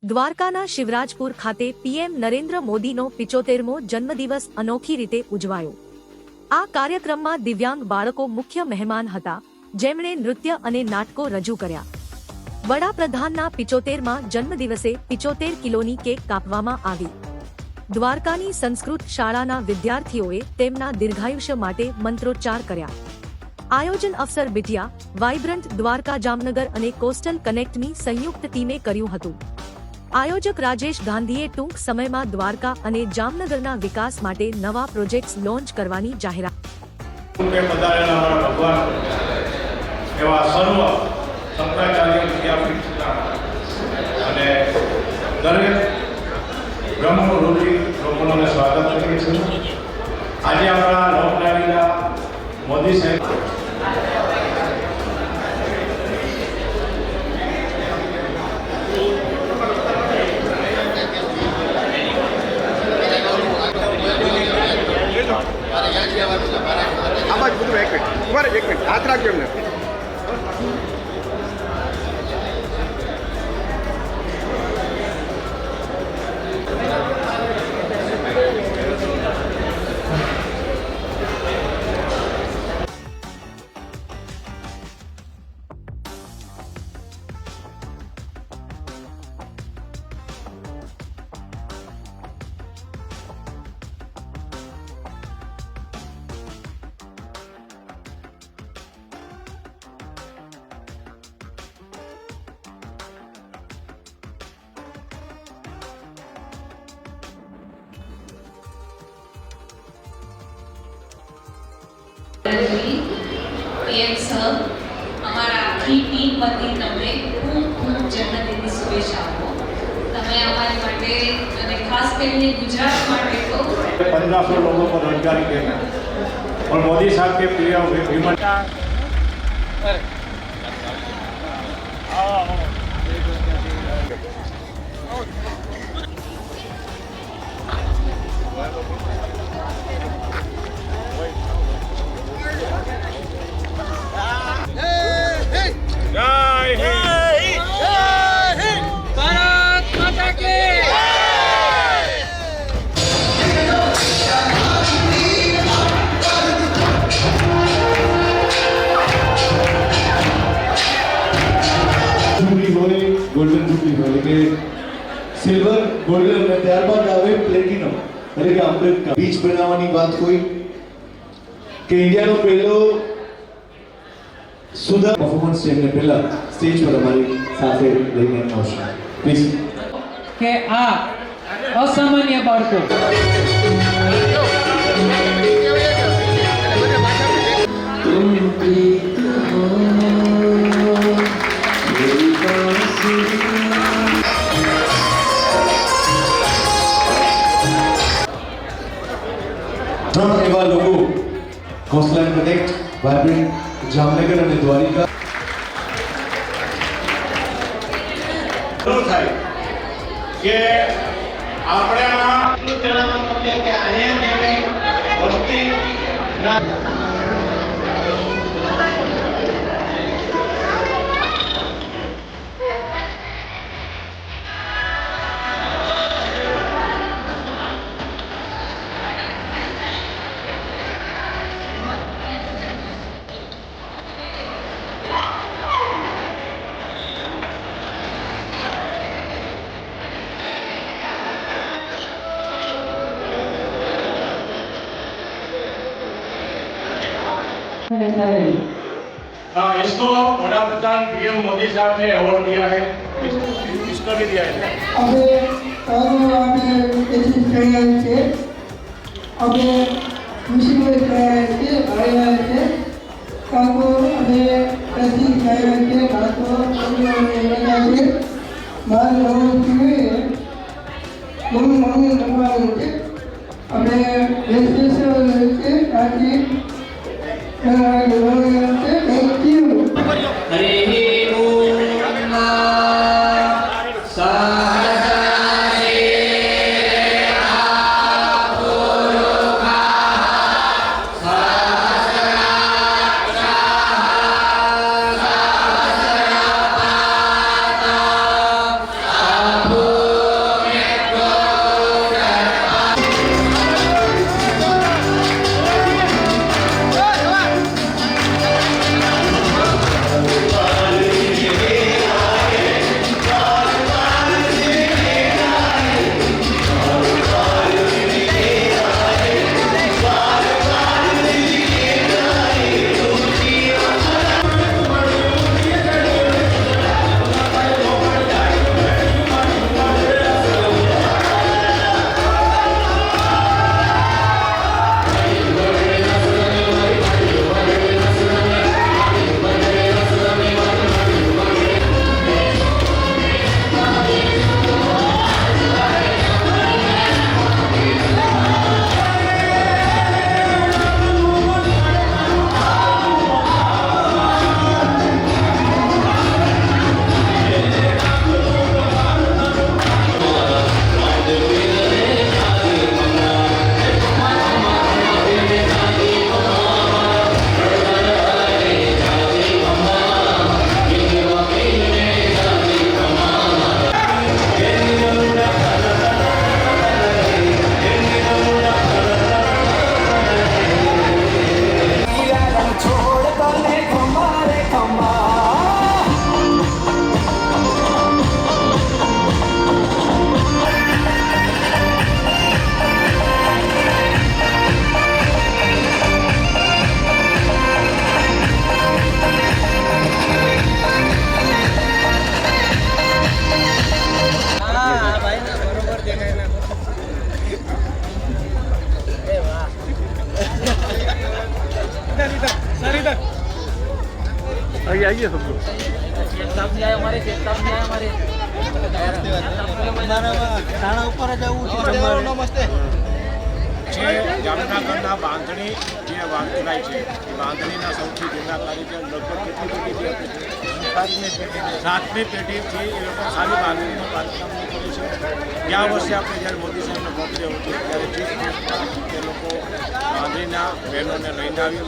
દ્વારકાના શિવરાજપુર ખાતે પીએમ નરેન્દ્ર મોદીનો 75મો જન્મદિવસ અનોખી રીતે ઉજવાયો। આ કાર્યક્રમમાં દિવ્યાંગ બાળકો મુખ્ય મહેમાન હતા, જેમણે નૃત્ય અને નાટકો રજૂ કર્યા। વડાપ્રધાનના 75મા જન્મદિવસે 75 કિલોની કેક કાપવામાં આવી। દ્વારકાની સંસ્કૃત શાળાના વિદ્યાર્થીઓએ તેમના દીર્ઘાયુષ્ય માટે મંત્રોચ્ચાર કર્યા। આયોજન અફસર બિટિયા, વાઇબ્રન્ટ દ્વારકા જામનગર અને કોસ્ટલ કનેક્ટની સંયુક્ત ટીમે કર્યું હતું। આયોજક રાજેશ ગાંધીએ ટૂંક સમયમાં દ્વારકા અને જામનગરના વિકાસ માટે નવા પ્રોજેક્ટ્સ લોન્ચ કરવાની જાહેરાત આજે આપણા લોકલાડીલા મોદી સાહેબ આમાં જ બધું એક મિનિટ હાથ રાખજો એમને। પીએમ સર, અમારા આખી ટીમ વતી તમને ખૂબ ખૂબ જન્મદિનની શુભેચ્છાઓ। તમે અમારી માટે અને ખાસ કરીને ગુજરાત માટે તો 1500 लोगों को रोजगारी देना और मोदी साहब के प्रिय विमता गोल्डन जुबली हो એટલે સિલ્વર ગોલ્ડન અને ત્યારબાદ આવે પ્લેટિનમ એટલે કે અમૃત બીચ બનાવવાની વાત કોઈ કે ઇન્ડિયાનો પહેલો સુધા પરફોર્મન્સ છે એમને પહેલા સ્ટેજ પર અમારી સાથે લઈને આવશે પ્લીઝ કે આ અસામાન્ય બાળકો ત્રણ એવા લોકો કોસ્ટલાઇન કનેક્ટ, વાઇબ્રન્ટ જામનગર અને દ્વારિકા થાય કે આપણે આટલું જણાવવા માટે કે અહીંયા વસ્તી ના इसको वडाप्रधान पीएम मोदी साहब ने अवार्ड दिया है, इसको भी दिया है। अबे एचएस करिया છે अबे मुसीबत करिया છે આયા છે કાકો અને પ્રતિ કરિયા છે કાકો એના છે માર નોકરી મમ્મી નંબર છે અબે એસએસ છે આજી Thank you. Amen. છે જામનગરના બાંધણી જે વપરાય છે એ બાંધણીના સૌથી જૂના કારીગર લગભગ કેટલી પેઢી સાતમી પેઢીથી એ લોકો ખાલી બાંધણીનું બાંધકામ કરે છે. ગયા વર્ષે આપણે જ્યારે મોદી સાહેબનો બર્થડે હતો ત્યારે ચીફ ગેસ્ટમાં એ લોકો બાંધણીના બહેનોને લઈને આવી